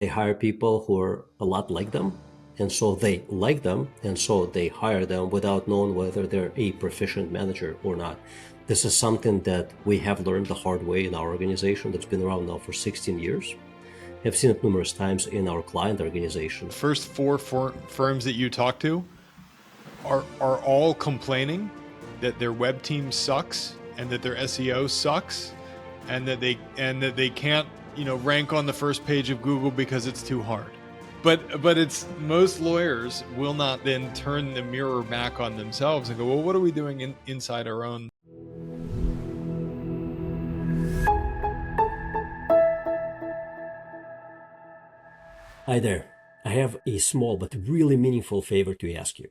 They hire people who are a lot like them, and so they like them, and so they hire them without knowing whether they're a proficient manager or not. This is something that we have learned the hard way in our organization that's been around now for 16 years. I've seen it numerous times in our client organization. First four firms that you talk to are all complaining that their web team sucks and that their SEO sucks and that they can't, rank on the first page of Google because it's too hard. But it's most lawyers will not then turn the mirror back on themselves and go, well, what are we doing inside our own? Hi there. I have a small but really meaningful favor to ask you.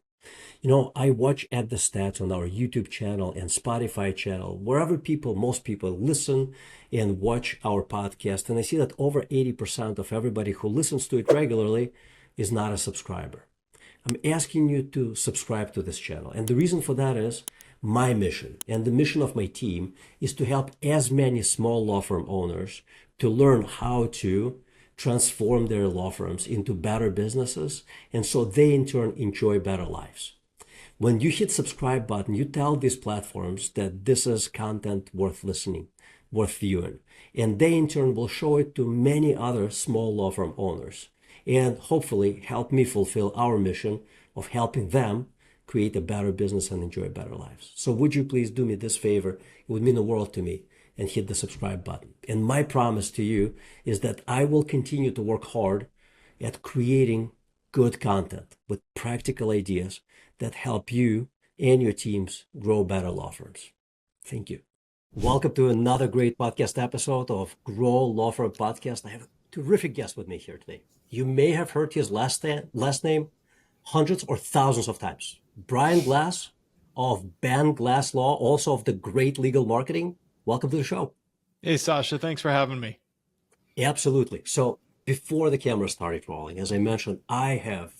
I watch at the stats on our YouTube channel and Spotify channel, wherever most people listen and watch our podcast. And I see that over 80% of everybody who listens to it regularly is not a subscriber. I'm asking you to subscribe to this channel. And the reason for that is my mission and the mission of my team is to help as many small law firm owners to learn how to transform their law firms into better businesses, and so they in turn enjoy better lives. When you hit subscribe button, you tell these platforms that this is content worth listening, worth viewing, and they in turn will show it to many other small law firm owners and hopefully help me fulfill our mission of helping them create a better business and enjoy better lives. So would you please do me this favor? It would mean the world to me, and hit the subscribe button. And my promise to you is that I will continue to work hard at creating good content with practical ideas that help you and your teams grow better law firms. Thank you. Welcome to another great podcast episode of Grow Law Firm Podcast. I have a terrific guest with me here today. You may have heard his last name hundreds or thousands of times. Brian Glass of BenGlassLaw, also of the Great Legal Marketing. Welcome to the show. Hey, Sasha, thanks for having me. Absolutely. So before the camera started rolling, as I mentioned, I have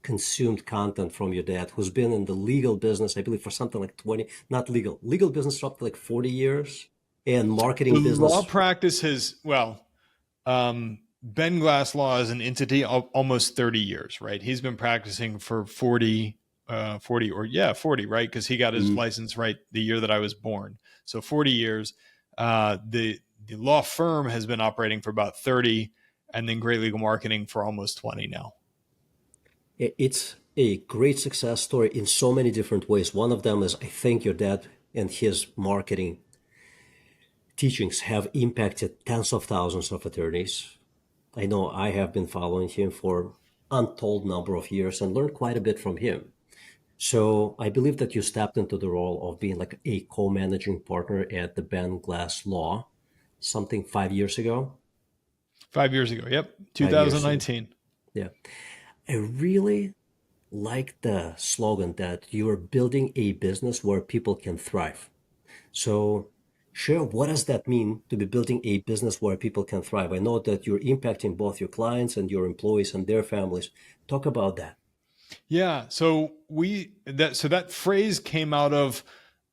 consumed content from your dad, who's been in the legal business, I believe, for something like 20, not legal business for up to like 40 years, and marketing The business. law practice has, BenGlassLaw is an entity almost 30 years, right? He's been practicing for 40, right? Because he got his license right the year that I was born. So 40 years. The law firm has been operating for about 30, and then Great Legal Marketing for almost 20 now. It's a great success story in so many different ways. One of them is, I think your dad and his marketing teachings have impacted tens of thousands of attorneys. I know I have been following him for untold number of years and learned quite a bit from him. So I believe that you stepped into the role of being like a co-managing partner at the BenGlassLaw, something 5 years ago. 5 years ago, yep, 2019. Yeah. I really like the slogan that you are building a business where people can thrive. So share, what does that mean to be building a business where people can thrive? I know that you're impacting both your clients and your employees and their families. Talk about that. Yeah. So that phrase came out of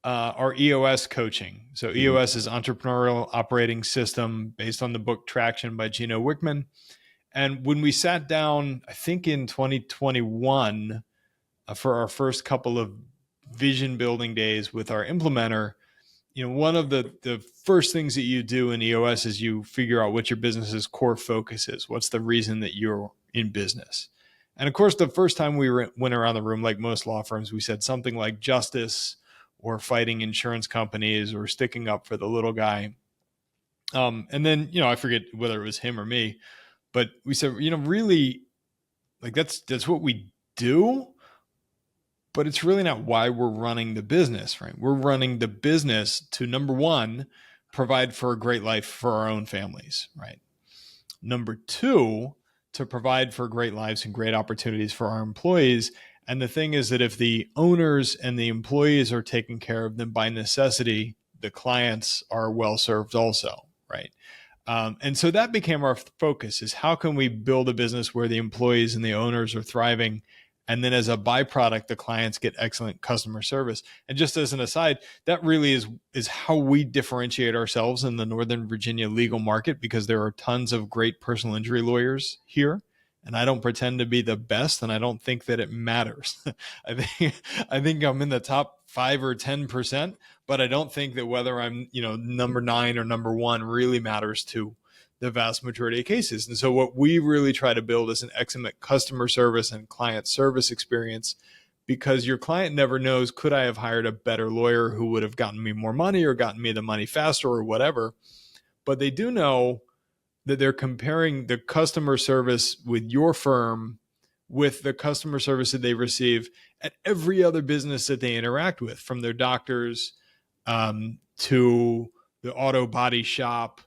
our EOS coaching. So EOS is Entrepreneurial Operating System, based on the book Traction by Gino Wickman. And when we sat down, I think in 2021, for our first couple of vision building days with our implementer, one of the first things that you do in EOS is you figure out what your business's core focus is. What's the reason that you're in business? And of course, the first time we went around the room, like most law firms, we said something like justice or fighting insurance companies or sticking up for the little guy. And then, I forget whether it was him or me, but we said, really, like that's what we do, but it's really not why we're running the business, right? We're running the business to, number one, provide for a great life for our own families, right? Number two, to provide for great lives and great opportunities for our employees. And the thing is that if the owners and the employees are taken care of, then by necessity, the clients are well served also, right? And so that became our focus, is how can we build a business where the employees and the owners are thriving, And then as a byproduct, the clients get excellent customer service. And just as an aside, that really is how we differentiate ourselves in the Northern Virginia legal market, because there are tons of great personal injury lawyers here. And I don't pretend to be the best, and I don't think that it matters. I think I'm in the top 5 or 10%, but I don't think that whether I'm, number 9 or number 1 really matters to the vast majority of cases. And so what we really try to build is an excellent customer service and client service experience, because your client never knows, could I have hired a better lawyer who would have gotten me more money or gotten me the money faster or whatever. But they do know that they're comparing the customer service with your firm with the customer service that they receive at every other business that they interact with, from their doctors to the auto body shop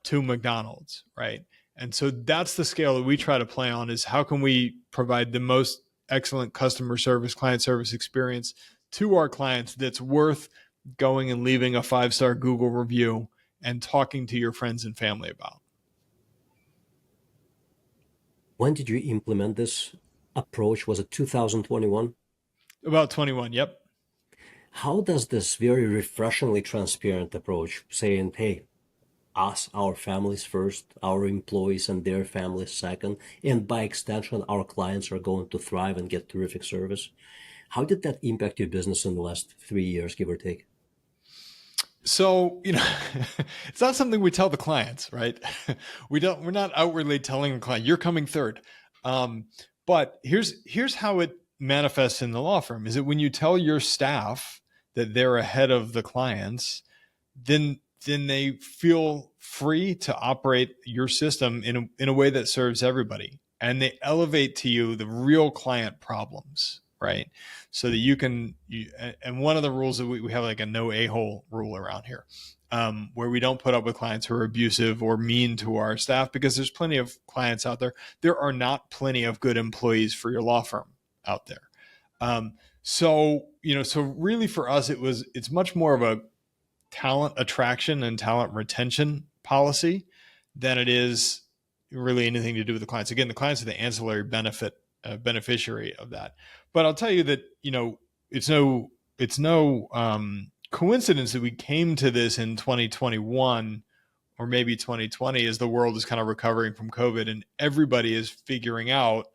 to McDonald's, right? And so that's the scale that we try to play on, is how can we provide the most excellent customer service, client service experience to our clients that's worth going and leaving a 5-star Google review and talking to your friends and family about. When did you implement this approach? Was it 2021? About 21, yep. How does this very refreshingly transparent approach, saying, hey, us, our families first, our employees and their families second, and by extension, our clients are going to thrive and get terrific service. How did that impact your business in the last 3 years, give or take? So, it's not something we tell the clients, right? We're not outwardly telling the client, you're coming third. But here's how it manifests in the law firm, is that when you tell your staff that they're ahead of the clients, then they feel free to operate your system in a way that serves everybody. And they elevate to you the real client problems, right? So that and one of the rules that we have, like a no a-hole rule around here, where we don't put up with clients who are abusive or mean to our staff, because there's plenty of clients out there. There are not plenty of good employees for your law firm out there. So really for us, it's much more of a talent attraction and talent retention policy than it is really anything to do with the clients. Again, the clients are the ancillary beneficiary of that. But I'll tell you that, it's no coincidence that we came to this in 2021 or maybe 2020, as the world is kind of recovering from COVID and everybody is figuring out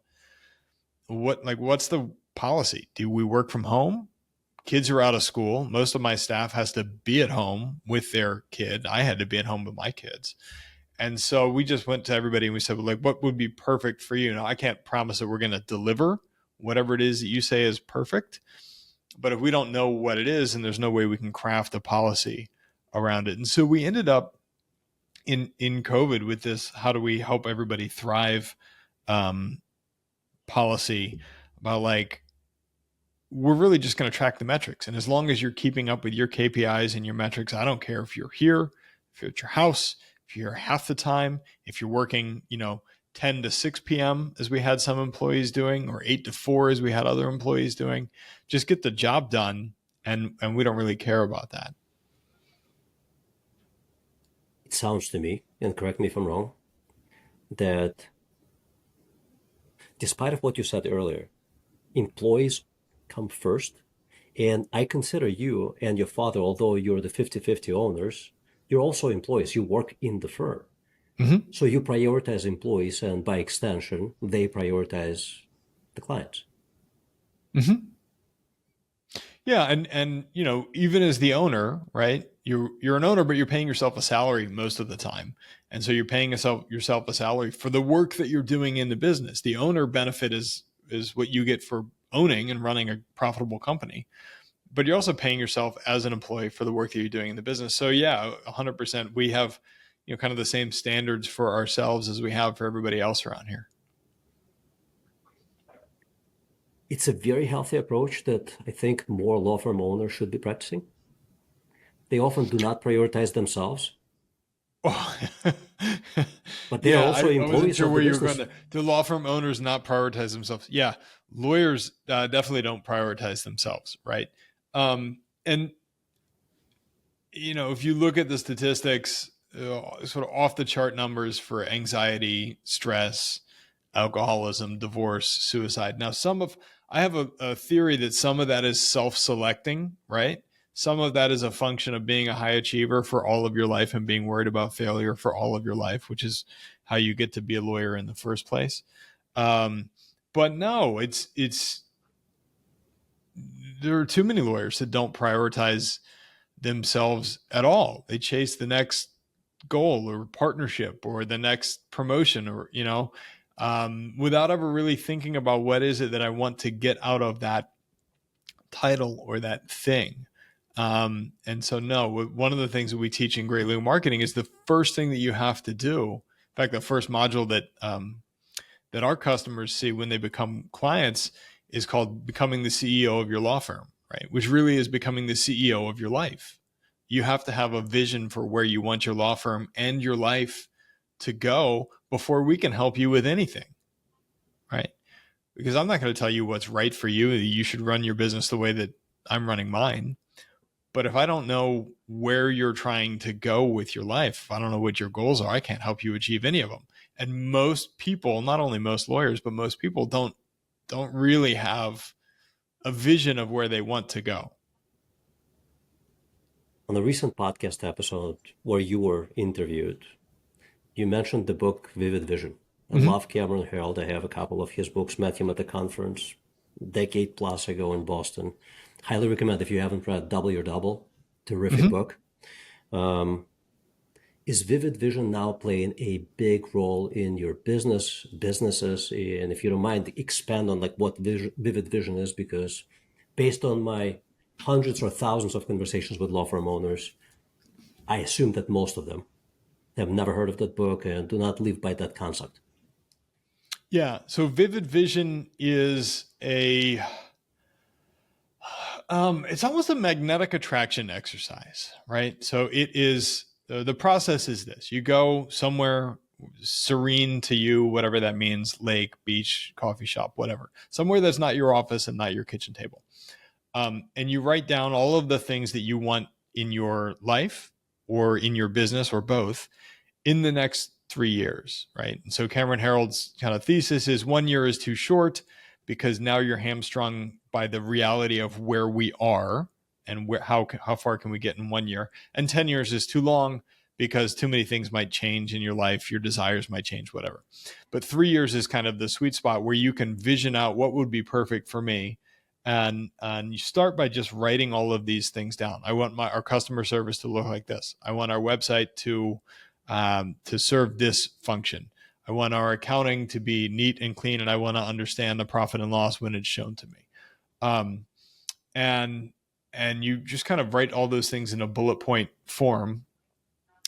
what's the policy? Do we work from home? Kids are out of school. Most of my staff has to be at home with their kid. I had to be at home with my kids. And so we just went to everybody and we said, what would be perfect for you? Now, I can't promise that we're going to deliver whatever it is that you say is perfect. But if we don't know what it is, then there's no way we can craft a policy around it. And so we ended up in COVID with this, how do we help everybody thrive policy about we're really just going to track the metrics. And as long as you're keeping up with your KPIs and your metrics, I don't care if you're here, if you're at your house, if you're here half the time, if you're working, 10 to 6 p.m. as we had some employees doing, or 8 to 4 as we had other employees doing, just get the job done. And we don't really care about that. It sounds to me, and correct me if I'm wrong, that despite of what you said earlier, employees come first. And I consider you and your father, although you're the 50-50 owners, you're also employees. You work in the firm. Mm-hmm. So you prioritize employees, and by extension, they prioritize the clients. Mm-hmm. Yeah. And even as the owner, right, you're an owner, but you're paying yourself a salary most of the time. And so you're paying yourself a salary for the work that you're doing in the business. The owner benefit is what you get for owning and running a profitable company, but you're also paying yourself as an employee for the work that you're doing in the business. So yeah, 100%. We have, kind of the same standards for ourselves as we have for everybody else around here. It's a very healthy approach that I think more law firm owners should be practicing. They often do not prioritize themselves, Oh. but they are also I wasn't employees sure of where the you were going business. there. Do law firm owners not prioritize themselves? Yeah, lawyers definitely don't prioritize themselves, right? And if you look at the statistics, sort of off the chart numbers for anxiety, stress, alcoholism, divorce, suicide. Now, I have a theory that some of that is self-selecting, right? Some of that is a function of being a high achiever for all of your life and being worried about failure for all of your life, which is how you get to be a lawyer in the first place. Um, but no, it's there are too many lawyers that don't prioritize themselves at all. They chase the next goal or partnership or the next promotion, or without ever really thinking about what is it that I want to get out of that title or that thing. And so, no, one of the things that we teach in Great Legal Marketing is the first thing that you have to do. In fact, the first module that our customers see when they become clients is called becoming the CEO of your law firm, right? Which really is becoming the CEO of your life. You have to have a vision for where you want your law firm and your life to go before we can help you with anything, right? Because I'm not going to tell you what's right for you. You should run your business the way that I'm running mine. But if I don't know where you're trying to go with your life, if I don't know what your goals are, I can't help you achieve any of them. And most people, not only most lawyers, but most people don't really have a vision of where they want to go. On the recent podcast episode where you were interviewed, you mentioned the book Vivid Vision. I Mm-hmm. love Cameron Herold. I have a couple of his books, met him at a conference a decade plus ago in Boston. Highly recommend if you haven't read Double Your Double. Terrific Mm-hmm. book. Is Vivid Vision now playing a big role in your businesses? And if you don't mind, expand on like what Vivid Vision is, because based on my hundreds or thousands of conversations with law firm owners, I assume that most of them have never heard of that book and do not live by that concept. Yeah. So Vivid Vision is it's almost a magnetic attraction exercise, right? So it is, the process is this: you go somewhere serene to you, whatever that means, lake, beach, coffee shop, whatever, somewhere that's not your office and not your kitchen table. And you write down all of the things that you want in your life or in your business or both in the next 3 years, right? And so Cameron Herold's kind of thesis is 1 year is too short because now you're hamstrung by the reality of where we are and how far can we get in 1 year. And 10 years is too long because too many things might change in your life, your desires might change, whatever. But 3 years is kind of the sweet spot where you can vision out what would be perfect for me. And you start by just writing all of these things down. I want our customer service to look like this. I want our website to serve this function. I want our accounting to be neat and clean, and I want to understand the profit and loss when it's shown to me. Um, and and you just kind of write all those things in a bullet point form.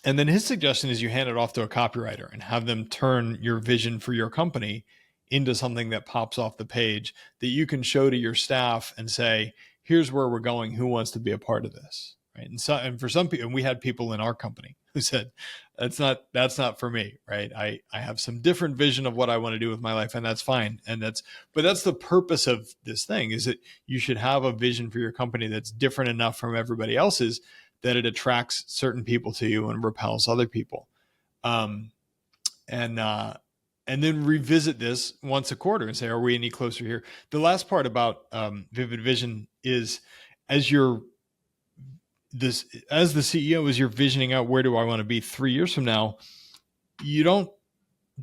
And then his suggestion is you hand it off to a copywriter and have them turn your vision for your company into something that pops off the page that you can show to your staff and say, here's where we're going. Who wants to be a part of this? Right. And for some people, and we had people in our company who said, that's not for me. Right. I have some different vision of what I want to do with my life, and that's fine. But that's the purpose of this thing, is that you should have a vision for your company that's different enough from everybody else's that it attracts certain people to you and repels other people. Um, and then revisit this once a quarter and say, are we any closer here? The last part about Vivid Vision is as as the CEO, as you're visioning out where do I want to be 3 years from now, you don't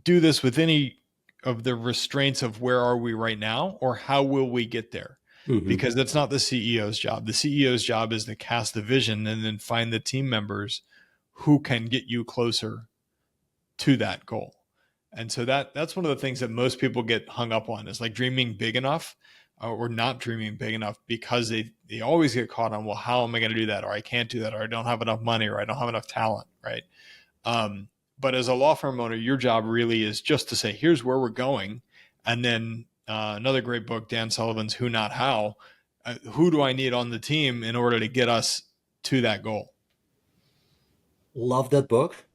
do this with any of the restraints of where are we right now or how will we get there. Because that's not the CEO's job. The CEO's job is to cast the vision and then find the team members who can get you closer to that goal. And so that's one of the things that most people get hung up on, is like dreaming big enough or not dreaming big enough, because they always get caught on, well, how am I going to do that? Or I can't do that, or I don't have enough money, or I don't have enough talent, right? But as a law firm owner, your job really is just to say, here's where we're going. And then another great book, Dan Sullivan's Who Not How, who do I need on the team in order to get us to that goal? Love that book,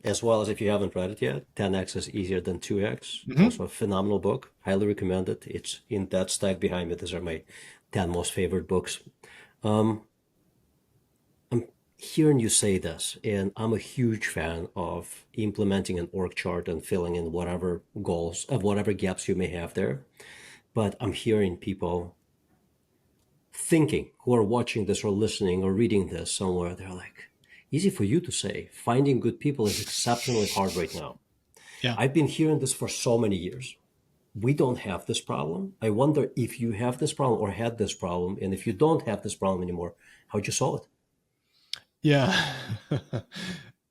as well as if you haven't read it yet, 10x is easier than 2x. Mm-hmm. Also a phenomenal book. Highly recommend it. It's in that stack behind me. These are my 10 most favorite books. I'm hearing you say this, and I'm a huge fan of implementing an org chart and filling in whatever goals of whatever gaps you may have there. But I'm hearing people thinking who are watching this or listening or reading this somewhere, they're like, easy for you to say. Finding good people is exceptionally hard right now. Yeah. I've been hearing this for so many years. We don't have this problem. I wonder if you have this problem or had this problem. And if you don't have this problem anymore, how'd you solve it? Yeah.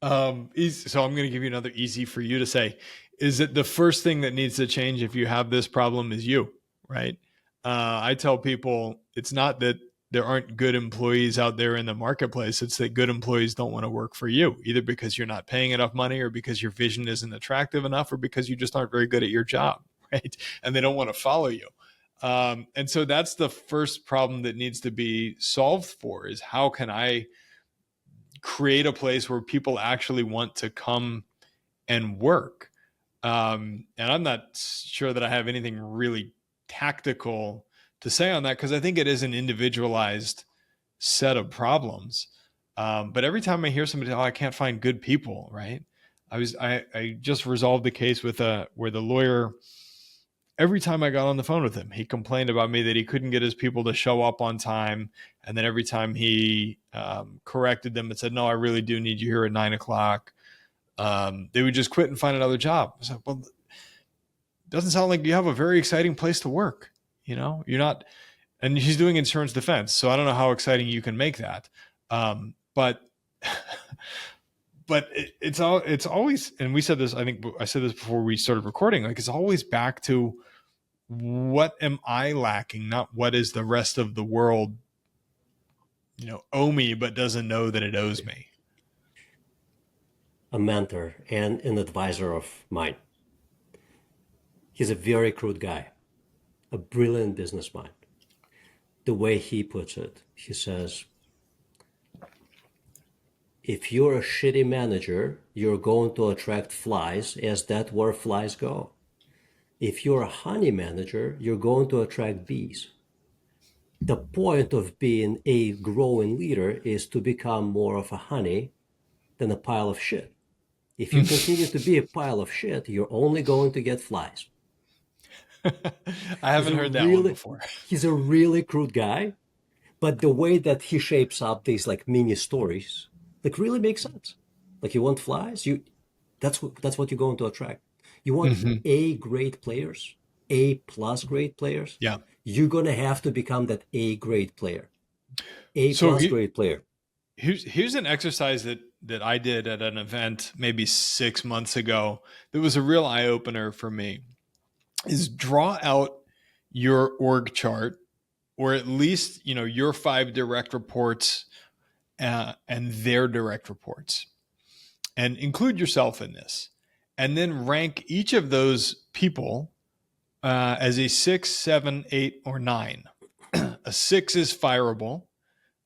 So I'm going to give you another easy for you to say is that the first thing that needs to change if you have this problem is you, right? I tell people it's not that there aren't good employees out there in the marketplace. It's that good employees don't want to work for you, either because you're not paying enough money or because your vision isn't attractive enough or because you just aren't very good at your job, right? And they don't want to follow you. And so that's the first problem that needs to be solved for is how can I create a place where people actually want to come and work. And I'm not sure that I have anything really tactical to say on that because I think it is an individualized set of problems. But every time I hear somebody, oh, I can't find good people, right? I just resolved the case with where the lawyer, every time I got on the phone with him, he complained about me that he couldn't get his people to show up on time. And then every time he corrected them and said, no, I really do need you here at 9 o'clock, they would just quit and find another job. I said, well, it doesn't sound like you have a very exciting place to work. You know, you're not, and he's doing insurance defense. So I don't know how exciting you can make that. But it's always, and we said this, I think I said this before we started recording, like it's always back to what am I lacking, not what is the rest of the world, owe me, but doesn't know that it owes me. A mentor and an advisor of mine. He's a very crude guy, a brilliant business mind. The way he puts it, he says, if you're a shitty manager, you're going to attract flies, as that's where flies go. If you're a honey manager, you're going to attract bees. The point of being a growing leader is to become more of a honey than a pile of shit. If you continue to be a pile of shit, you're only going to get flies. I He's haven't a heard that one really before. he's a really crude guy, but the way that he shapes up these like mini stories like really makes sense. Like you want flies, that's what you're going to attract. You want Mm-hmm. A grade players, A plus grade players. Yeah. You're gonna have to become that A grade player, A So plus grade player. here's an exercise that I did at an event maybe 6 months ago that was a real eye opener for me. Is draw out your org chart, or at least your 5 direct reports and their direct reports, and include yourself in this, and then rank each of those people as a 6, 7, 8, or 9. A 6 is fireable.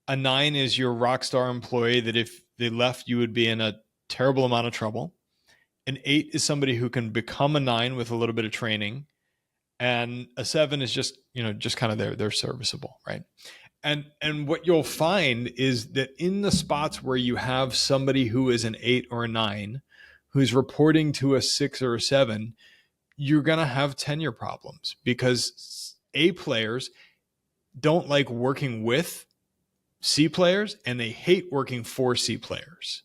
A 9 is your rock star employee that if they left, you would be in a terrible amount of trouble. An 8 is somebody who can become a 9 with a little bit of training. And a 7 is just kind of they're serviceable, right? And what you'll find is that in the spots where you have somebody who is an 8 or a 9 who's reporting to a 6 or a 7, you're going to have tenure problems because A players don't like working with C players and they hate working for C players.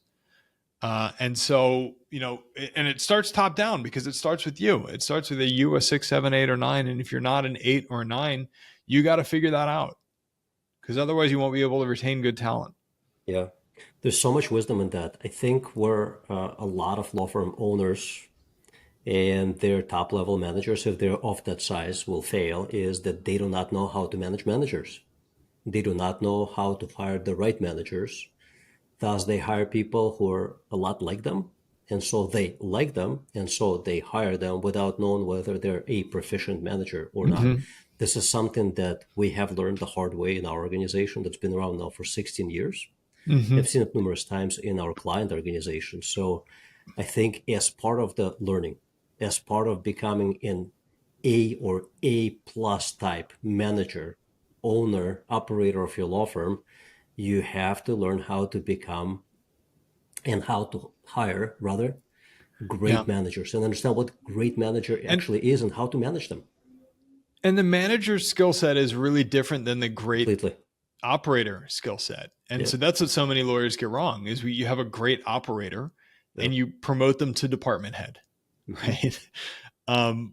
And so, and it starts top down because it starts with you. It starts with a 6, 7, 8, or 9. And if you're not an 8 or a 9, you got to figure that out because otherwise you won't be able to retain good talent. Yeah, there's so much wisdom in that. I think where a lot of law firm owners and their top level managers, if they're of that size, will fail is that they do not know how to manage managers. They do not know how to hire the right managers. Thus, they hire people who are a lot like them. And so they like them. And so they hire them without knowing whether they're a proficient manager or not. Mm-hmm. This is something that we have learned the hard way in our organization that's been around now for 16 years. Mm-hmm. I've seen it numerous times in our client organization. So I think as part of the learning, as part of becoming an A or A plus type manager, owner, operator of your law firm, You have to learn how to become and how to hire, rather, Yeah. great managers and understand what great manager And actually is and how to manage them and the manager's skill set is really different than the great completely. operator skill set. And Yeah. so that's what so many lawyers get wrong is you have a great operator Yeah. and you promote them to department head, Hmm. right?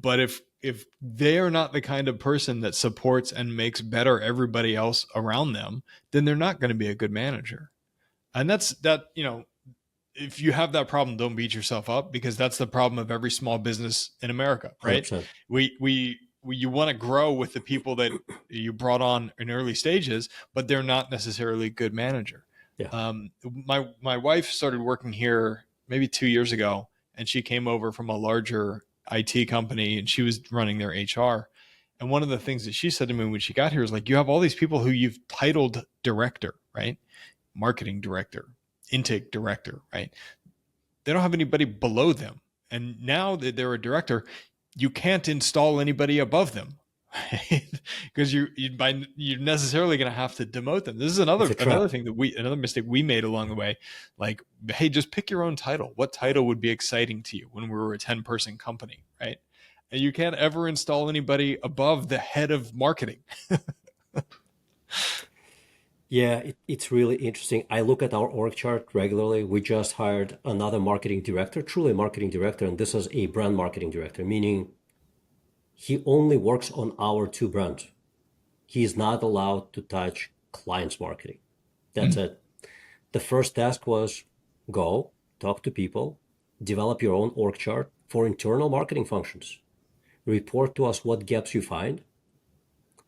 But if they are not the kind of person that supports and makes better everybody else around them, then they're not going to be a good manager. And that's that, if you have that problem, don't beat yourself up because that's the problem of every small business in America, right? 100%. You want to grow with the people that you brought on in early stages, but they're not necessarily a good manager. Yeah. My wife started working here maybe 2 years ago, and she came over from a larger IT company, and she was running their HR. And one of the things that she said to me when she got here is like, you have all these people who you've titled director, right? Marketing director, intake director, right? They don't have anybody below them. And now that they're a director, you can't install anybody above them, right? Because you're necessarily going to have to demote them. This is It's a another trap. thing that another mistake we made along the way. Like, hey, just pick your own title. What title would be exciting to you when we were a 10-person company, right? And you can't ever install anybody above the head of marketing. Yeah, it's really interesting. I look at our org chart regularly. We just hired another marketing director, truly a marketing director, and this is a brand marketing director, meaning he only works on our two brands. He is not allowed to touch clients' marketing. That's it. The first task was go talk to people, develop your own org chart for internal marketing functions, report to us what gaps you find,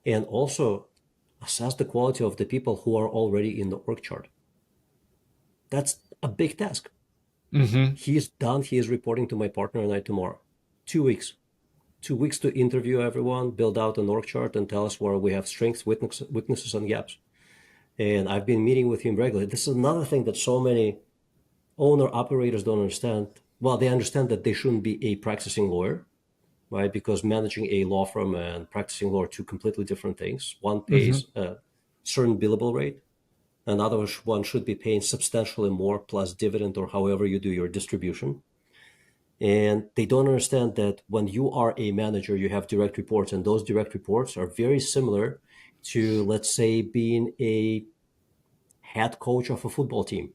and also assess the quality of the people who are already in the org chart. That's a big task. Mm-hmm. He's done. He is reporting to my partner and I tomorrow. 2 weeks. 2 weeks to interview everyone, build out an org chart, and tell us where we have strengths, weaknesses, and gaps. And I've been meeting with him regularly. This is another thing that so many owner operators don't understand. Well, they understand that they shouldn't be a practicing lawyer, right? Because managing a law firm and practicing law are two completely different things. One Mm-hmm. pays a certain billable rate, another one should be paying substantially more plus dividend or however you do your distribution. And they don't understand that when you are a manager, you have direct reports, and those direct reports are very similar to, let's say, being a head coach of a football team.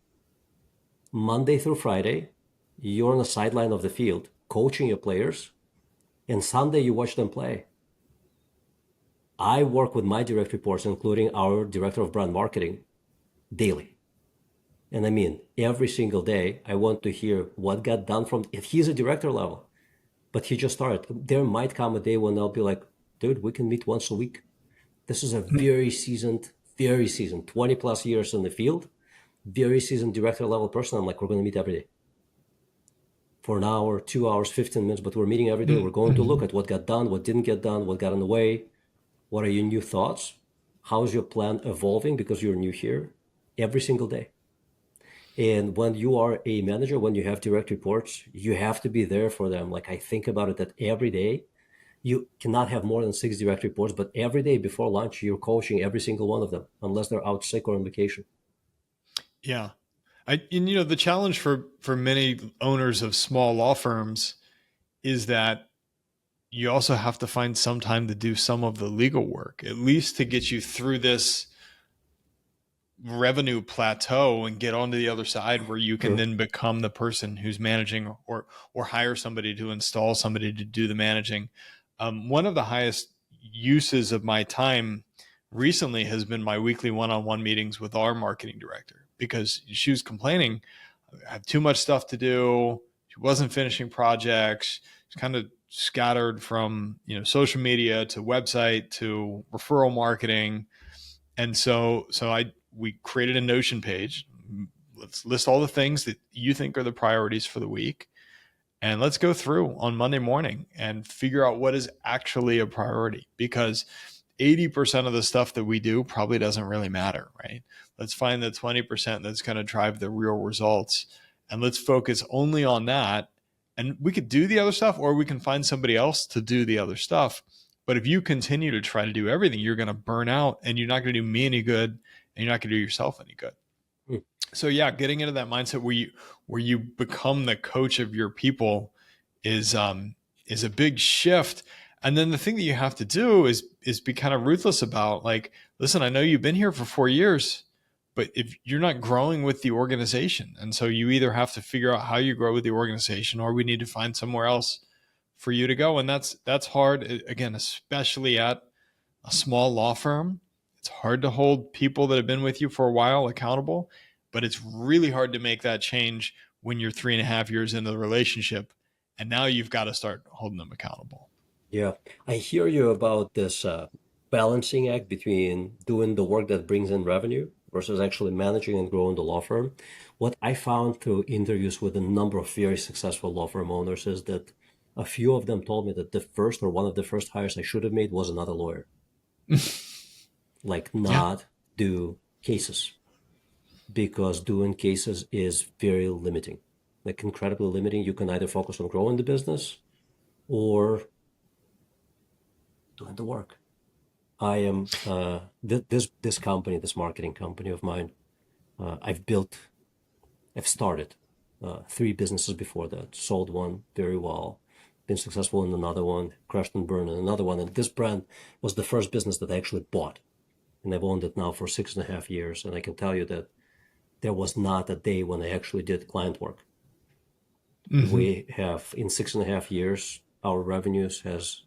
Monday through Friday, you're on the sideline of the field coaching your players, and Sunday you watch them play. I work with my direct reports, including our director of brand marketing, daily. And I mean, every single day, I want to hear what got done from, if he's a director level, but he just started. There might come a day when I'll be like, dude, we can meet once a week. This is a very seasoned, 20 plus years in the field, very seasoned director level person. I'm like, we're going to meet every day for an hour, 2 hours, 15 minutes, but we're meeting every day. We're going to look Mm-hmm. at what got done, what didn't get done, what got in the way. What are your new thoughts? How is your plan evolving because you're new here? Every single day. And when you are a manager, when you have direct reports, you have to be there for them. Like I think about it that every day, you cannot have more than 6 direct reports, but every day before lunch, you're coaching every single one of them, unless they're out sick or on vacation. Yeah. And the challenge for many owners of small law firms is that you also have to find some time to do some of the legal work, at least to get you through this revenue plateau and get onto the other side where you can True. then become the person who's managing or hire somebody to install somebody to do the managing. One of the highest uses of my time recently has been my weekly one-on-one meetings with our marketing director because she was complaining I have too much stuff to do. She wasn't finishing projects. She's kind of scattered from social media to website to referral marketing. And so we created a Notion page. Let's list all the things that you think are the priorities for the week. And let's go through on Monday morning and figure out what is actually a priority because 80% of the stuff that we do probably doesn't really matter, right? Let's find the 20% that's going to drive the real results and let's focus only on that. And we could do the other stuff or we can find somebody else to do the other stuff. But if you continue to try to do everything, you're going to burn out and you're not going to do me any good and you're not going to do yourself any good. Hmm. So yeah, getting into that mindset where you become the coach of your people is a big shift. And then the thing that you have to do is be kind of ruthless about, like, listen, I know you've been here for 4 years, but if you're not growing with the organization, and so you either have to figure out how you grow with the organization, or we need to find somewhere else for you to go. And that's hard, again, especially at a small law firm. It's hard to hold people that have been with you for a while accountable, but it's really hard to make that change when you're 3.5 years into the relationship, and now you've got to start holding them accountable. Yeah, I hear you about this balancing act between doing the work that brings in revenue versus actually managing and growing the law firm. What I found through interviews with a number of very successful law firm owners is that a few of them told me that the first or one of the first hires I should have made was another lawyer, like Yeah. not do cases, because doing cases is very limiting, like incredibly limiting. You can either focus on growing the business or doing the work. I am this company, this marketing company of mine. I've built, I've started 3 businesses before that. Sold one very well, been successful in another one, crashed and burned in another one. And this brand was the first business that I actually bought, and I've owned it now for 6.5 years. And I can tell you that there was not a day when I actually did client work. Mm-hmm. We have, in 6.5 years, our revenues has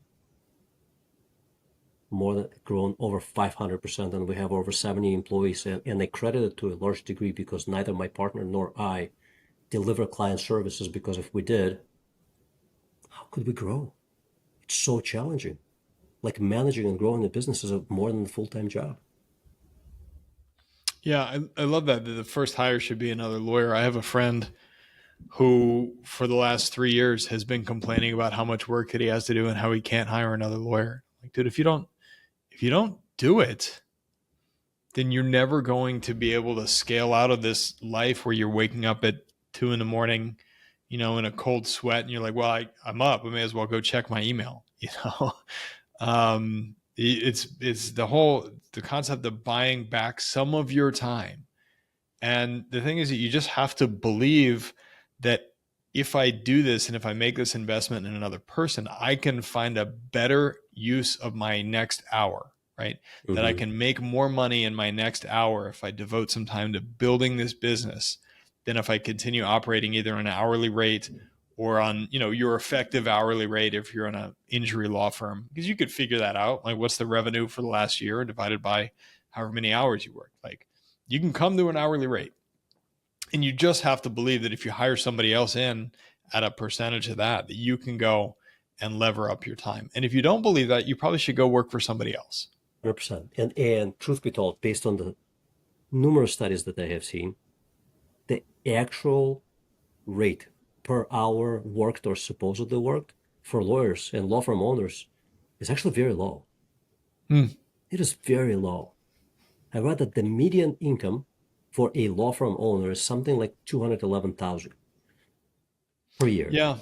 more than grown over 500%, and we have over 70 employees. And I credit it to a large degree because neither my partner nor I deliver client services, because if we did, how could we grow? It's so challenging. Like, managing and growing a business is more than a full-time job. Yeah, I love that. The first hire should be another lawyer. I have a friend who, for the last 3 years, has been complaining about how much work that he has to do and how he can't hire another lawyer. Like, dude, if you don't do it, then you're never going to be able to scale out of this life where you're waking up at 2 a.m, in a cold sweat, and you're like, well, I'm up. I may as well go check my email. It's the concept of buying back some of your time. And the thing is that you just have to believe that if I do this and if I make this investment in another person, I can find a better use of my next hour, right? That I Mm-hmm. can make more money in my next hour if I devote some time to building this business than if I continue operating either on an hourly rate or on, your effective hourly rate if you're in an injury law firm, because you could figure that out. Like, what's the revenue for the last year divided by however many hours you worked? Like, you can come to an hourly rate, and you just have to believe that if you hire somebody else in at a percentage of that you can go and lever up your time. And if you don't believe that, you probably should go work for somebody else. 100%. And truth be told, based on the numerous studies that I have seen, the actual rate per hour worked or supposedly worked for lawyers and law firm owners is actually very low. Hmm. It is very low. I read that the median income for a law firm owner is something like 211,000 per year. Yeah,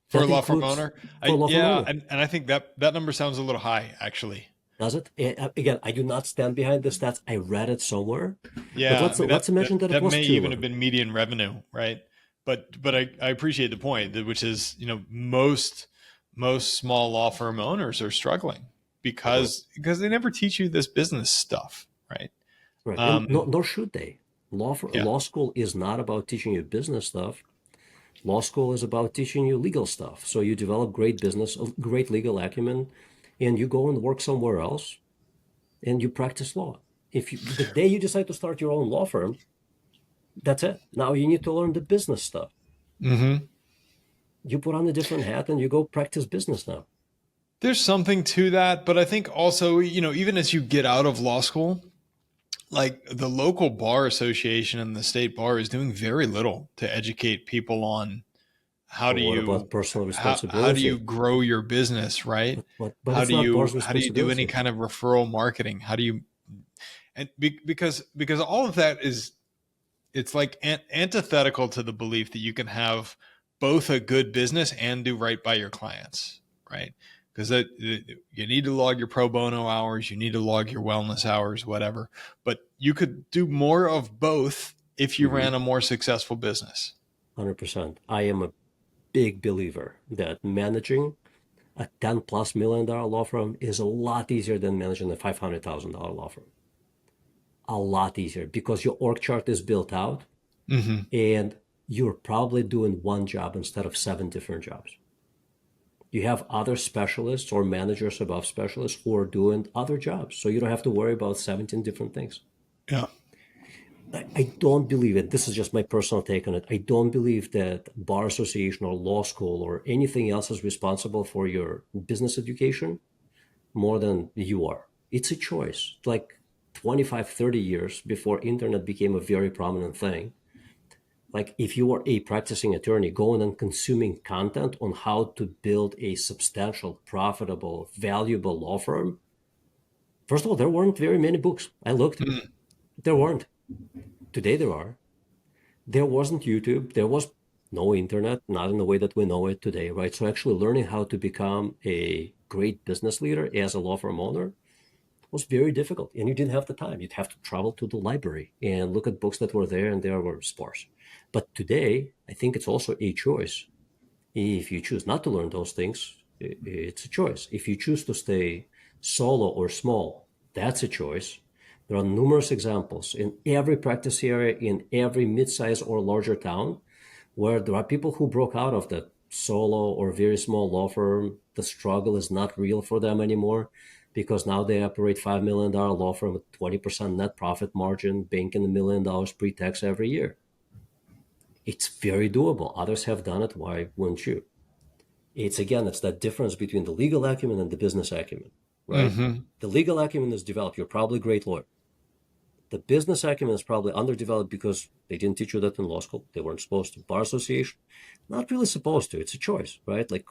for a That law firm includes owner. for a law firm Yeah, owner. and I think that number sounds a little high, actually. Does it? Again, I do not stand behind the stats. I read it somewhere, but Yeah, I let's mean let's imagine that it that was may even have 211. been median revenue, right? But I appreciate the point, which is, most small law firm owners are struggling Mhm. because they never teach you this business stuff, right? Right, and Um, nor should they. yeah. Law school is not about teaching you business stuff. Law school is about teaching you legal stuff. So you develop great business, great legal acumen, and you go and work somewhere else and you practice law. The day you decide to start your own law firm, that's it. Now you need to learn the business stuff. Hmm. You put on a different hat and you go practice business now. There's something to that, but I think also, even as you get out of law school, like, the local bar association and the state bar is doing very little to educate people on how But do what about you personal how do you responsibility? grow your business, right? But it's not bar's How do you do any responsibility. kind of referral marketing? How do you, because all of that is, it's like antithetical to the belief that you can have both a good business and do right by your clients, right? because you need to log your pro bono hours, you need to log your wellness hours, whatever. But you could do more of both if you Mm-hmm. ran a more successful business. 100%. I am a big believer that managing a 10 plus million dollar law firm is a lot easier than managing a $500,000 law firm. A lot easier because your org chart is built out Mm-hmm. and you're probably doing one job instead of 7 different jobs. You have other specialists or managers above specialists who are doing other jobs. So you don't have to worry about 17 different things. Yeah. I don't believe it. This is just my personal take on it. I don't believe that bar association or law school or anything else is responsible for your business education more than you are. It's a choice. Like 25, 30 years before internet became a very prominent thing. Like if you are a practicing attorney going and consuming content on how to build a substantial, profitable, valuable law firm, first of all, there weren't very many books. I looked. Mm. There weren't. Today there are. There wasn't YouTube. There was no internet, not in the way that we know it today, right? So actually learning how to become a great business leader as a law firm owner was very difficult. And you didn't have the time. You'd have to travel to the library and look at books that were there, and they were sparse. But today, I think it's also a choice. If you choose not to learn those things, it's a choice. If you choose to stay solo or small, that's a choice. There are numerous examples in every practice area, in every mid-size or larger town, where there are people who broke out of the solo or very small law firm. The struggle is not real for them anymore because now they operate $5 million law firm with 20% net profit margin, banking $1 million pre-tax every year. It's very doable. Others have done it. Why wouldn't you? It's that difference between the legal acumen and the business acumen, right? Mm-hmm. The legal acumen is developed. You're probably a great lawyer. The business acumen is probably underdeveloped because they didn't teach you that in law school. They weren't supposed to. Bar association, not really supposed to. It's a choice, right? Like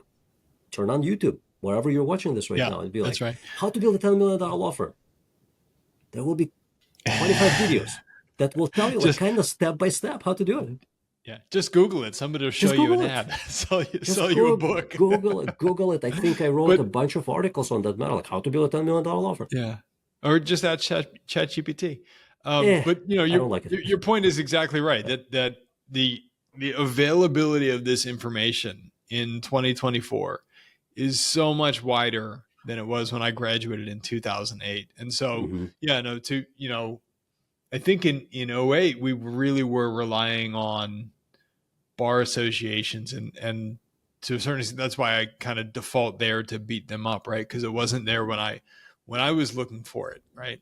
turn on YouTube, wherever you're watching this right Yeah, now, and be that's like, right. how to build a $10 million law firm. There will be 25 videos that will tell you like Just kind of step by step how to do it. yeah, just Google it. Somebody will show Just you an Google it. ad, sell Just you a go book. Google it. I think I wrote a But bunch of articles on that matter, like how to build a $10 million law firm. yeah, or just that chat GPT. Eh, But you know, I don't like it. your point is exactly right. That the availability of this information in 2024 is so much wider than it was when I graduated in 2008. And so, Mm-hmm. yeah, no, to you know, I think in 08 we really were relying on bar associations and to a certain extent that's why I kind of default there to beat them up, right? Because it wasn't there when I was looking for it, right?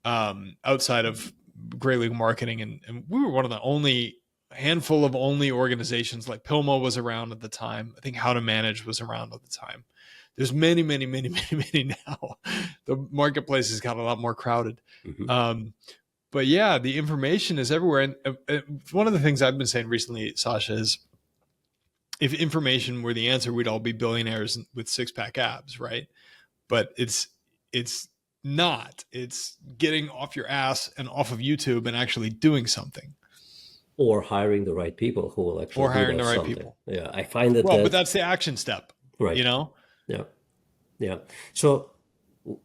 Outside of Great League Marketing, and we were one of the only handful of only organizations. Like Pilmo was around at the time. I think How to Manage was around at the time. There's many, many, many, many, many now. The marketplace has got a lot more crowded. Mm-hmm. But yeah, the information is everywhere. And one of the things I've been saying recently, Sasha, is if information were the answer, we'd all be billionaires with six-pack abs, right? But it's not. It's getting off your ass and off of YouTube and actually doing something, Or hiring the right people who will actually or do hiring that the right something. people. Yeah, I find that Well, but that's the action step, you right. know? Yeah, yeah. So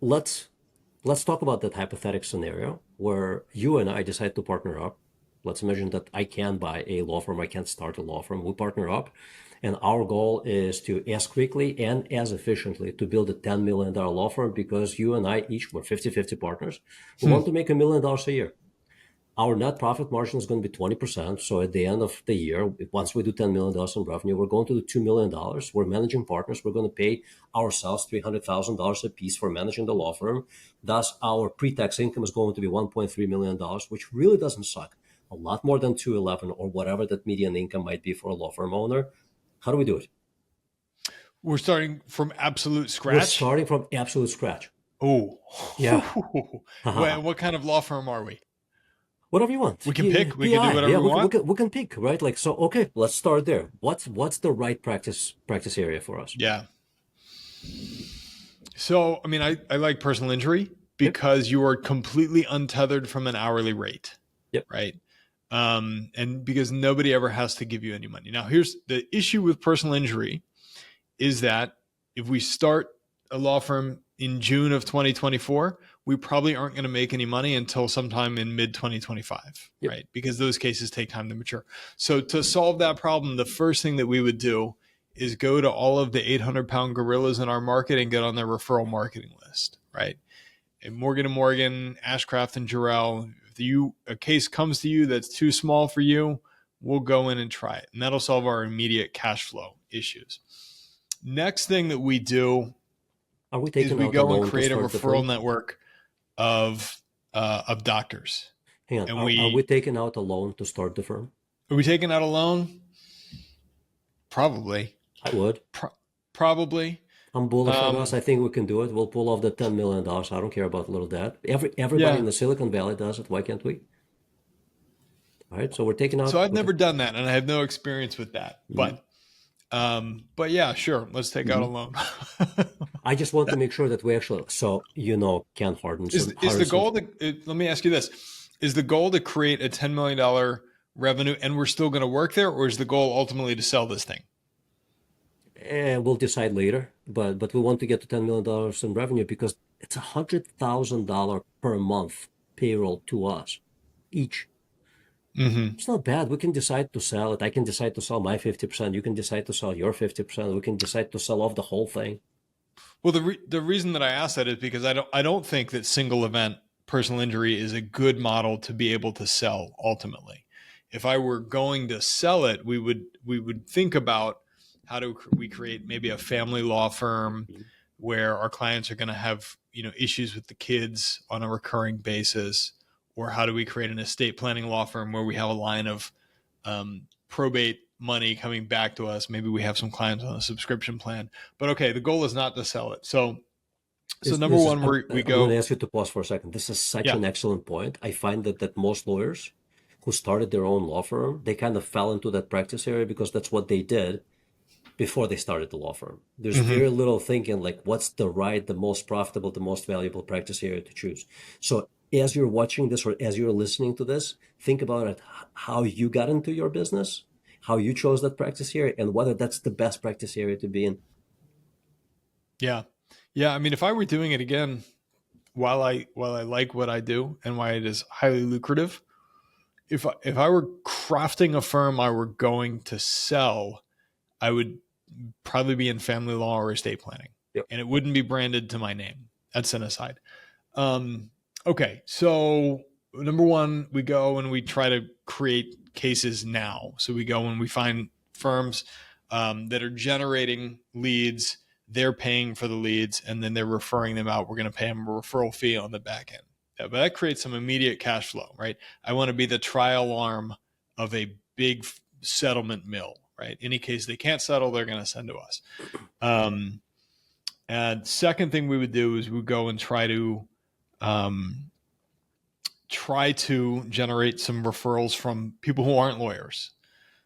let's let's talk about that hypothetical scenario where you and I decide to partner up. Let's imagine that I can buy a law firm, I can start a law firm. We partner up, and our goal is to as quickly and as efficiently to build a $10 million law firm because you and I each were 50-50 partners. We want to make $1 million a year. Our net profit margin is going to be 20%. So at the end of the year, once we do $10 million in revenue, we're going to do $2 million. We're managing partners. We're going to pay ourselves $300,000 a piece for managing the law firm. Thus, our pre-tax income is going to be $1.3 million, which really doesn't suck. A lot more than 211 or whatever that median income might be for a law firm owner. How do we do it? We're starting from absolute We're scratch. starting from absolute scratch. Oh, Yeah. what kind of law firm are we? Whatever you want. We can pick. We can do PI. Yeah, whatever we want. we can pick, right? Like, so, okay, let's start there. What's the right practice area for us? Yeah. So, I mean, I like personal injury Yep. because you are completely untethered from an hourly rate. Yep. Right. And because nobody ever has to give you any money. Now, here's the issue with personal injury is that if we start a law firm in June of 2024, we probably aren't going to make any money until sometime in mid 2025, Yep. right? Because those cases take time to mature. So to solve that problem, the first thing that we would do is go to all of the 800-pound gorillas in our market and get on their referral marketing list, right? And Morgan & Morgan, Ashcraft and Jarrell, if a case comes to you that's too small for you, we'll go in and try it. And that'll solve our immediate cash flow issues. Next thing that we do Are we is taking we out a go and loan to create a start the referral firm? network of doctors. Hang on. And Are we taking out a loan to start the firm? are we taking out a loan? Probably. I would. Probably. I'm bullish on us. I think we can do it. We'll pull off the $10 million. I don't care about little debt. Everybody Yeah. in the Silicon Valley does it. Why can't we? All right. So we're taking out. So I've Okay. never done that, and I have no experience with that. But yeah, sure. Let's take out a loan. I just want to make sure that we actually, so Ken Hardison. Is the goal let me ask you this. Is the goal to create a $10 million revenue and we're still going to work there, or is the goal ultimately to sell this thing? We'll decide later, but we want to get to $10 million in revenue because it's $100,000 per month payroll to us each. Mm-hmm. It's not bad. We can decide to sell it. I can decide to sell my 50%. You can decide to sell your 50%. We can decide to sell off the whole thing. Well, the reason that I ask that is because I don't think that single event personal injury is a good model to be able to sell ultimately. If I were going to sell it, we would think about how do we create maybe a family law firm where our clients are going to have issues with the kids on a recurring basis, or how do we create an estate planning law firm where we have a line of probate money coming back to us. Maybe we have some clients on a subscription plan, but okay, the goal is not to sell it. So number one, we I'm going to go, ask you to pause for a second. This is such yeah. an excellent point. I find that most lawyers who started their own law firm, they kind of fell into that practice area because that's what they did before they started the law firm. There's very little thinking like what's the most profitable, the most valuable practice area to choose. So as you're watching this or as you're listening to this, think about it, how you got into your business, how you chose that practice area, and whether that's the best practice area to be in. Yeah. Yeah. I mean, if I were doing it again, while I like what I do and why it is highly lucrative, if I were crafting a firm I were going to sell, I would probably be in family law or estate planning. Yep. And it wouldn't be branded to my name. That's an aside. Okay. So number one, we go and we try to create cases now. So we go and we find firms that are generating leads. They're paying for the leads and then they're referring them out. We're going to pay them a referral fee on the back end. Yeah, but that creates some immediate cash flow, right? I want to be the trial arm of a big settlement mill, right? Any case they can't settle, they're going to send to us. And second thing we would do is we go and try to generate some referrals from people who aren't lawyers.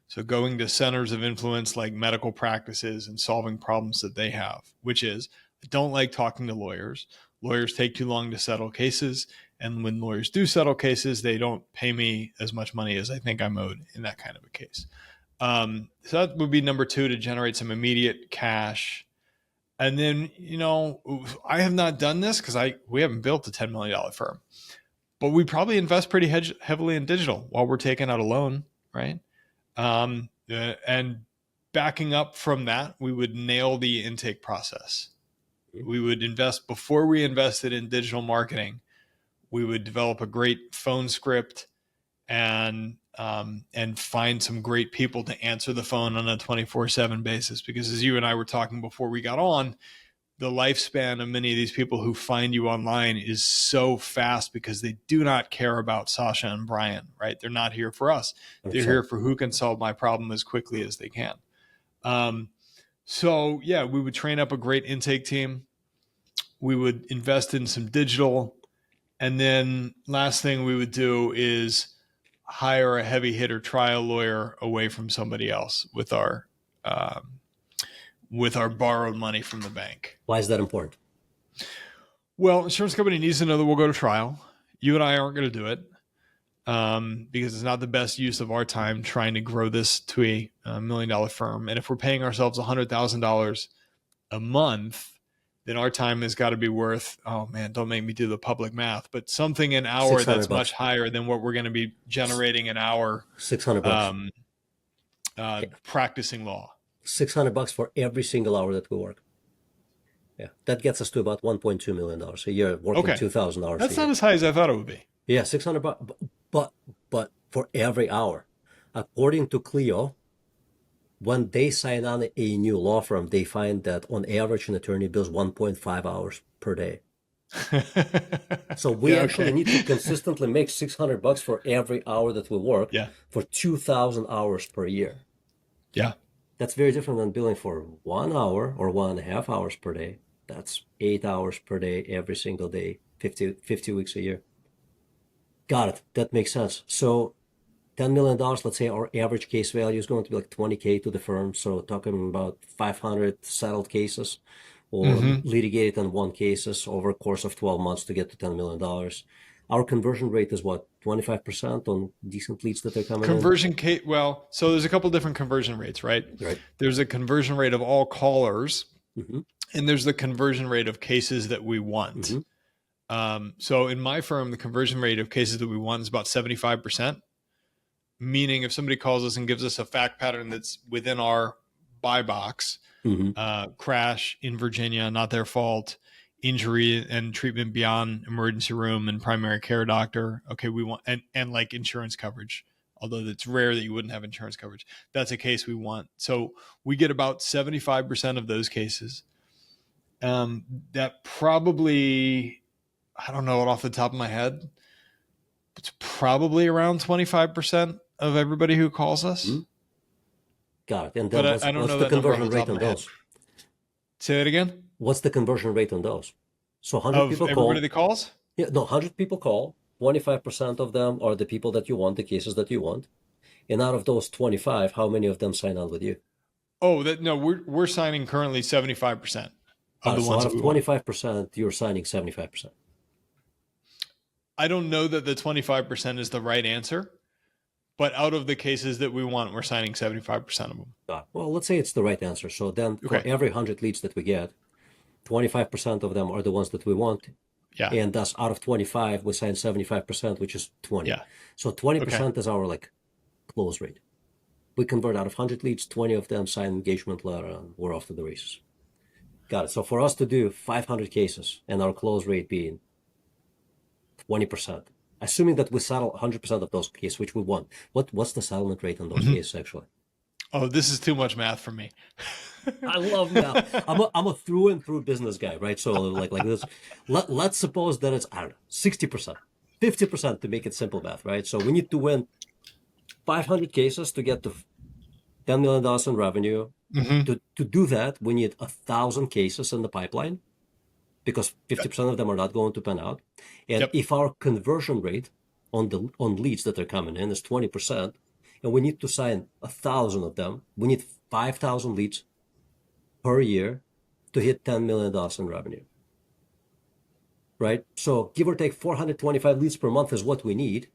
So going to centers of influence like medical practices and solving problems that they have, which is, I don't like talking to lawyers. Lawyers take too long to settle cases. And when lawyers do settle cases, they don't pay me as much money as I think I'm owed in that kind of a case. So that would be number two, to generate some immediate cash. And then, I have not done this because we haven't built a $10 million firm, but we probably invest pretty heavily in digital while we're taking out a loan, right? And backing up from that, we would nail the intake process. We would invest before we invested in digital marketing. We would develop a great phone script and find some great people to answer the phone on a 24/7 basis. Because as you and I were talking before we got on, the lifespan of many of these people who find you online is so fast because they do not care about Sasha and Brian, right? They're not here for us. They're here for who can solve my problem as quickly as they can. So yeah, we would train up a great intake team. We would invest in some digital. And then last thing we would do is hire a heavy hitter trial lawyer away from somebody else with our borrowed money from the bank. Why is that important? Well, insurance company needs to know that we'll go to trial. You and I aren't going to do it because it's not the best use of our time trying to grow this to a $1 million firm. And if we're paying ourselves $100,000 a month, then our time has got to be worth, oh man, don't make me do the public math, but something an hour 600 that's much bucks. higher than what we're going to be generating an hour 600 bucks. practicing law. 600 bucks for every single hour that we work. Yeah, that gets us to about $1.2 million a year, working Okay. 2,000 hours a That's year. not as high as I thought it would be. Yeah, 600 bucks, but for every hour. According to Clio, when they sign on a new law firm, they find that on average an attorney bills 1.5 hours per day. So we actually need to consistently make 600 bucks for every hour that we work for 2,000 hours per year. Yeah. That's very different than billing for 1 hour or 1.5 hours per day. That's 8 hours per day, every single day, 50 weeks a year. Got it. That makes sense. So $10 million, let's say our average case value is going to be like 20K to the firm. So talking about 500 settled cases or litigated and won cases over a course of 12 months to get to $10 million. Our conversion rate is what, 25% on decent leads that are coming in? Well, so there's a couple different conversion rates, right? Right. There's a conversion rate of all callers, and there's the conversion rate of cases that we want. So in my firm, the conversion rate of cases that we want is about 75%. Meaning if somebody calls us and gives us a fact pattern that's within our buy box, crash in Virginia, not their fault, injury and treatment beyond emergency room and primary care doctor. Okay, we want, and like insurance coverage, although it's rare that you wouldn't have insurance coverage. That's a case we want. So we get about 75% of those cases. That probably, I don't know it off the top of my head. It's probably around 25% of everybody who calls us. Got it. And then but I don't know the conversion rate on those? Say that again? What's the conversion rate on those? So 100 people call. Everybody that calls? Yeah, no, 100 people call. 25% of them are the people that you want, the cases that you want. And out of those 25, how many of them sign on with you? Oh, no, we're signing currently 75% of the ones out of 25%, you're signing 75%. I don't know that the 25% is the right answer, but out of the cases that we want, we're signing 75% of them. Well, let's say it's the right answer. So then for every 100 leads that we get, 25% of them are the ones that we want. Yeah. And thus out of 25, we sign 75%, which is 20. Yeah. So 20% is our close rate. We convert out of 100 leads, 20 of them sign engagement letter, and we're off to the races. Got it. So for us to do 500 cases and our close rate being 20%, assuming that we settle 100% of those cases, which we want, what's the settlement rate on those cases actually? Oh, this is too much math for me. I love math. I'm a through and through business guy, right? So like this, let's suppose that it's, I don't know, 60%, 50% to make it simple math, right? So we need to win 500 cases to get to $10 million in revenue. To do that, we need 1,000 cases in the pipeline because 50% of them are not going to pan out. And if our conversion rate on leads that are coming in is 20%, and we need to sign 1,000 of them, we need 5,000 leads per year to hit $10 million in revenue. Right? So give or take 425 leads per month is what we need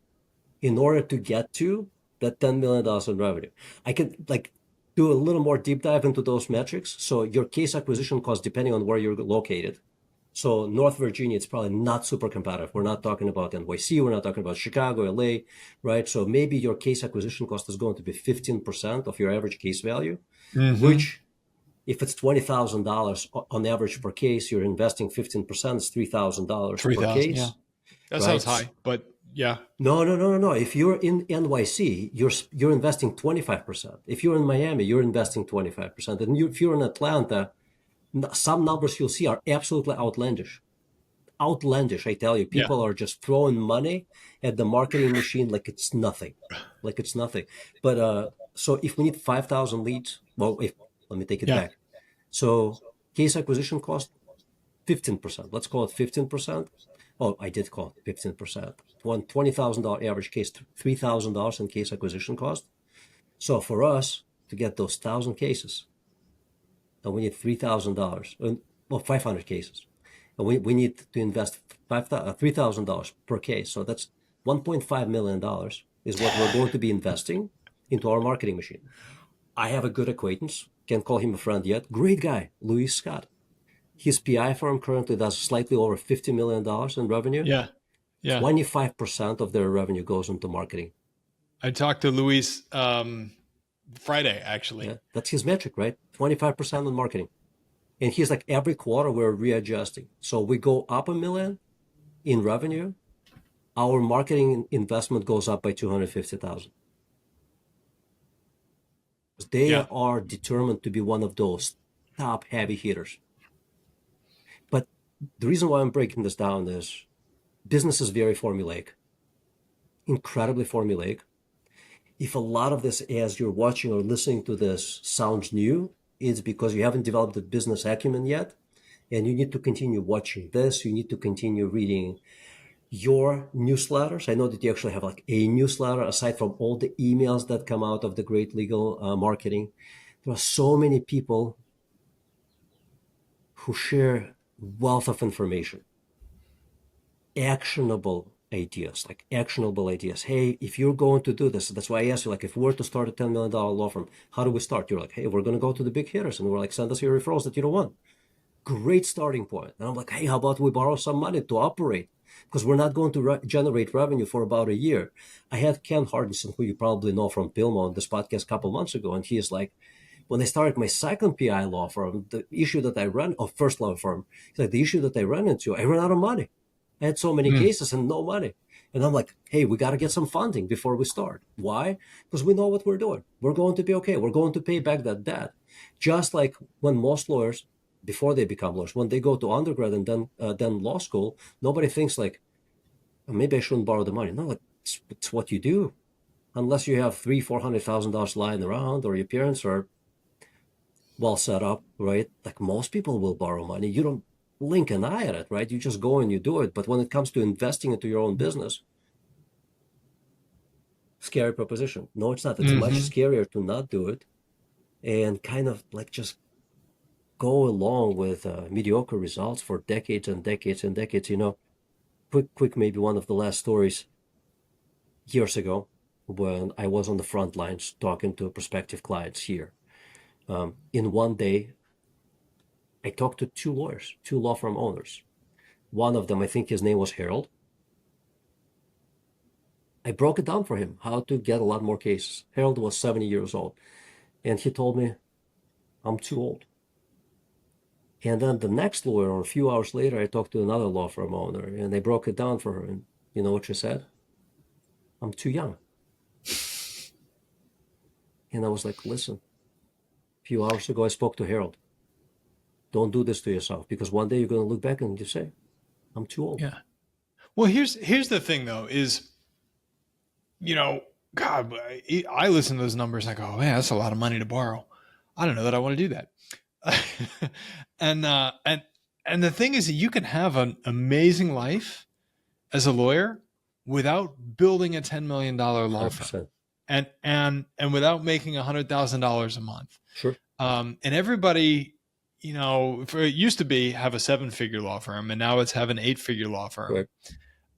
in order to get to that $10 million in revenue. I can do a little more deep dive into those metrics. So your case acquisition cost, depending on where you're located. So North Virginia, it's probably not super competitive. We're not talking about NYC. We're not talking about Chicago, LA, right? So maybe your case acquisition cost is going to be 15% of your average case value, which if it's $20,000 on average per case, you're investing 15%, is $3,000 per case. Yeah. That sounds high, but yeah. No. If you're in NYC, you're investing 25%. If you're in Miami, you're investing 25%. And if you're in Atlanta, some numbers you'll see are absolutely outlandish. Outlandish, I tell you. People are just throwing money at the marketing machine like it's nothing. But so if we need 5,000 leads, let me take it back. So case acquisition cost, 15%. Let's call it 15%. Oh, I did call it 15%. $20,000 average case, $3,000 in case acquisition cost. So for us to get those 1,000 cases, and we need $3,000, 500 cases, and we need to invest $3,000 per case. So that's $1.5 million is what we're going to be investing into our marketing machine. I have a good acquaintance, can't call him a friend yet, great guy, Louis Scott. His PI firm currently does slightly over $50 million in revenue. Yeah. Yeah. 25% of their revenue goes into marketing. I talked to Luis Friday, actually. Yeah, that's his metric, right? 25% on marketing. And he's like, every quarter we're readjusting. So we go up $1 million in revenue. Our marketing investment goes up by 250,000. They Yeah. are determined to be one of those top heavy hitters. But the reason why I'm breaking this down is business is very formulaic, incredibly formulaic. If a lot of this, as you're watching or listening to this, sounds new, it's because you haven't developed the business acumen yet. And you need to continue watching this. You need to continue reading your newsletters. I know that you actually have like a newsletter aside from all the emails that come out of the great legal marketing. There are so many people who share wealth of information, actionable ideas, like actionable ideas. Hey, if you're going to do this, that's why I asked you, like, if we were to start a $10 million law firm, how do we start? You're like, hey, we're going to go to the big hitters. And we're like, send us your referrals that you don't want. Great starting point. And I'm like, hey, how about we borrow some money to operate? Because we're not going to generate revenue for about a year. I had Ken Hardison, who you probably know from Pilmo, on this podcast a couple months ago. And he is like, when I started my second PI law firm, the issue that I ran, or first law firm, he's like, the issue that I ran into, I ran out of money. I had so many cases and no money. And I'm like, hey, we got to get some funding before we start. Why? Because we know what we're doing. We're going to be okay. We're going to pay back that debt. Just like when most lawyers, before they become lawyers, when they go to undergrad and then law school, nobody thinks like, oh, maybe I shouldn't borrow the money. No, like, it's what you do. Unless you have $300,000-$400,000 lying around, or your parents are well set up, right? Like, most people will borrow money. You don't blink an eye at it, right? You just go and you do it. But when it comes to investing into your own business, scary proposition. No, it's not. It's much scarier to not do it and kind of like just go along with mediocre results for decades and decades and decades. You know, quick, maybe one of the last stories years ago when I was on the front lines talking to prospective clients here. In one day, I talked to two lawyers, two law firm owners. One of them, I think his name was Harold. I broke it down for him how to get a lot more cases. Harold was 70 years old, and he told me, I'm too old. And then the next lawyer, or a few hours later, I talked to another law firm owner, and I broke it down for her. And you know what she said? I'm too young. And I was like, listen, a few hours ago, I spoke to Harold. Don't do this to yourself, because one day you're going to look back and you say, I'm too old. Yeah. Well, here's the thing though, is, you know, God, I listen to those numbers and I go, oh, man, that's a lot of money to borrow. I don't know that I want to do that. and the thing is that you can have an amazing life as a lawyer without building a $10 million law 100%. firm and without making $100,000 a month. Sure. And everybody, you know, it used to be have a 7-figure law firm, and now it's have an 8-figure law firm.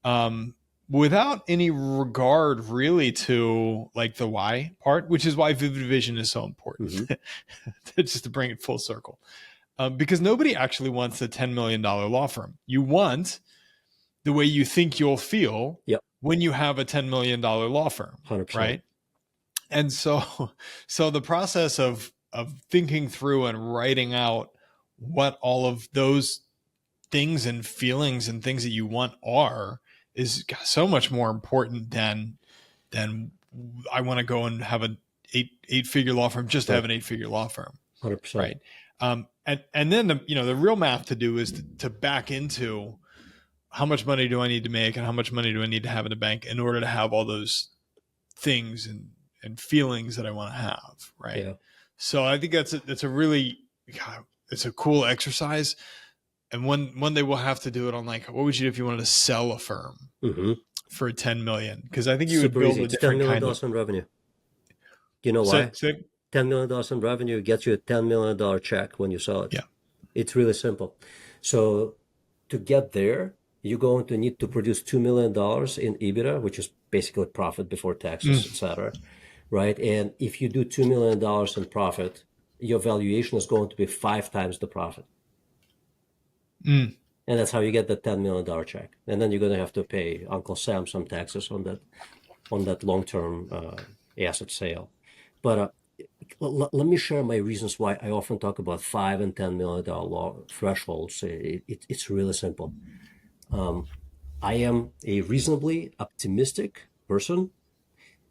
Right. Without any regard really to like the why part, which is why vivid vision is so important. Mm-hmm. Just to bring it full circle. Because nobody actually wants a $10 million law firm. You want the way you think you'll feel when you have a $10 million law firm, 100%. Right? And so the process of thinking through and writing out what all of those things and feelings and things that you want are is so much more important than I want to go and have an 8-figure law firm just to have an 8-figure law firm. 100%. Right. And then the real math to do is to back into how much money do I need to make and how much money do I need to have in the bank in order to have all those things and feelings that I want to have. Right. Yeah. So I think that's a really, it's a cool exercise. And one day we'll have to do it on like, what would you do if you wanted to sell a firm for 10 million? Because I think you would build a different kind of in revenue. You know why? $10 million in revenue gets you a $10 million check when you sell it. Yeah. It's really simple. So to get there, you're going to need to produce $2 million in EBITDA, which is basically profit before taxes, et cetera. Right? And if you do $2 million in profit, your valuation is going to be 5 times the profit. Mm. And that's how you get the $10 million check. And then you're going to have to pay Uncle Sam some taxes on that long-term asset sale. But let me share my reasons why I often talk about $5 and $10 million thresholds. It's really simple. I am a reasonably optimistic person.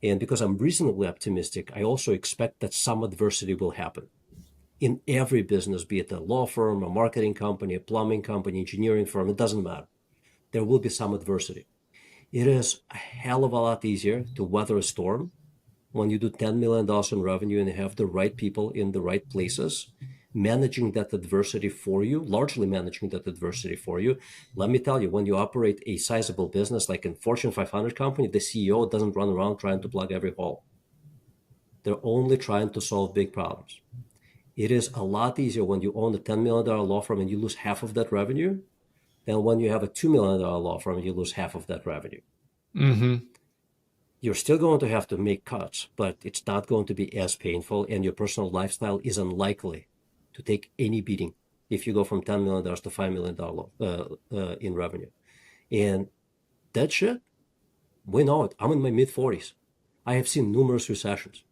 And because I'm reasonably optimistic, I also expect that some adversity will happen in every business, be it a law firm, a marketing company, a plumbing company, engineering firm, it doesn't matter. There will be some adversity. It is a hell of a lot easier to weather a storm when you do $10 million in revenue and you have the right people in the right places, managing that adversity for you, largely managing that adversity for you. Let me tell you, when you operate a sizable business like a Fortune 500 company, the CEO doesn't run around trying to plug every hole. They're only trying to solve big problems. It is a lot easier when you own a $10 million law firm and you lose half of that revenue than when you have a $2 million law firm and you lose half of that revenue. Mm-hmm. You're still going to have to make cuts, but it's not going to be as painful, and your personal lifestyle is unlikely to take any beating if you go from $10 million to $5 million in revenue. And that shit, we know it. I'm in my mid-40s. I have seen numerous recessions.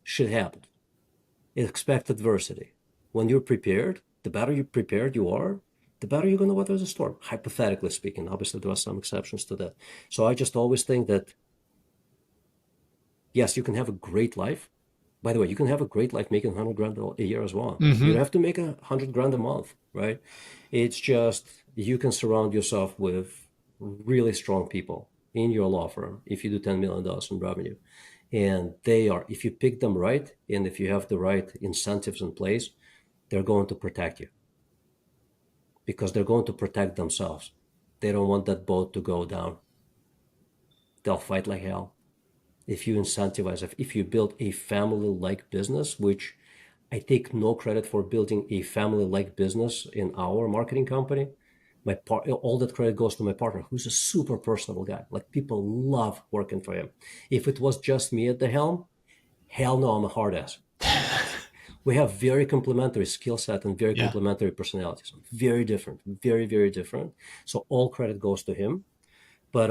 Shit happens. Expect adversity. When you're prepared, the better you prepared you are, the better you're going to weather the storm, hypothetically speaking. Obviously, there are some exceptions to that. So I just always think that, yes, you can have a great life. By the way, you can have a great life making 100 grand a year as well. You Mm-hmm. don't have to make 100 grand a month, right? It's just you can surround yourself with really strong people in your law firm if you do $10 million in revenue. And they are, if you pick them right, and if you have the right incentives in place, they're going to protect you because they're going to protect themselves. They don't want that boat to go down. They'll fight like hell. If you incentivize, if you build a family-like business, which I take no credit for building a family-like business in our marketing company. All that credit goes to my partner, who's a super personable guy. Like, people love working for him. If it was just me at the helm, hell no, I'm a hard ass. We have very complementary skill set and very Yeah. complementary personalities. Very different, very, very different. So all credit goes to him. But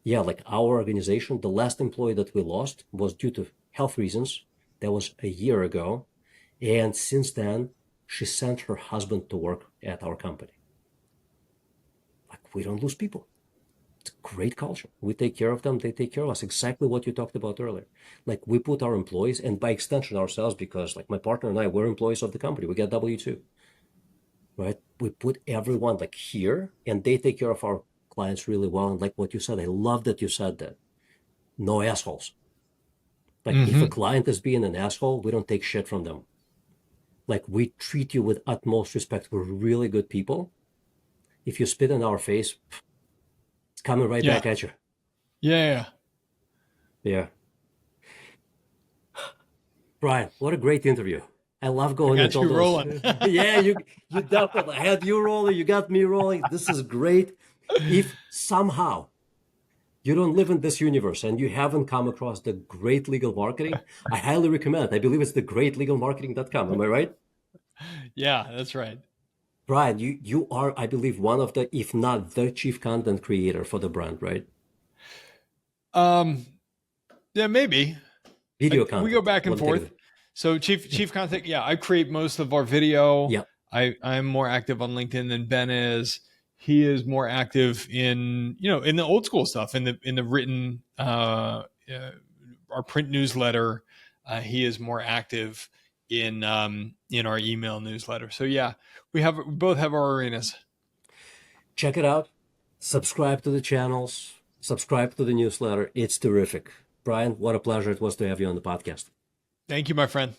yeah, like our organization, the last employee that we lost was due to health reasons. That was a year ago. And since then, she sent her husband to work at our company. Like, we don't lose people. It's a great culture. We take care of them, they take care of us. Exactly what you talked about earlier. Like, we put our employees, and by extension ourselves, because like my partner and I, we're employees of the company. We get W-2, right? We put everyone like here, and they take care of our clients really well. And like what you said, I love that you said that. No assholes. Like, if a Mm-hmm. client is being an asshole, we don't take shit from them. Like, we treat you with utmost respect. We're really good people. If you spit in our face, it's coming right Yeah. back at you. Yeah. Yeah. Brian, what a great interview. I love I going got into all you those. rolling. Yeah, you definitely I had you rolling, you got me rolling. This is great. If somehow you don't live in this universe and you haven't come across the great legal marketing, I highly recommend it. I believe it's the greatlegalmarketing.com. Am I right? Yeah, that's right. Brian, you are, I believe, one of the, if not the chief content creator for the brand, right? Um, yeah, maybe. Video We go content. back and Let me take forth. it. So chief content, yeah, I create most of our video. Yeah. I'm more active on LinkedIn than Ben is. He is more active in in the old school stuff, in the written our print newsletter. He is more active in our email newsletter. So yeah, we both have our arenas. Check it out. Subscribe to the channels. Subscribe to the newsletter. It's terrific. Brian, what a pleasure it was to have you on the podcast. Thank you, my friend.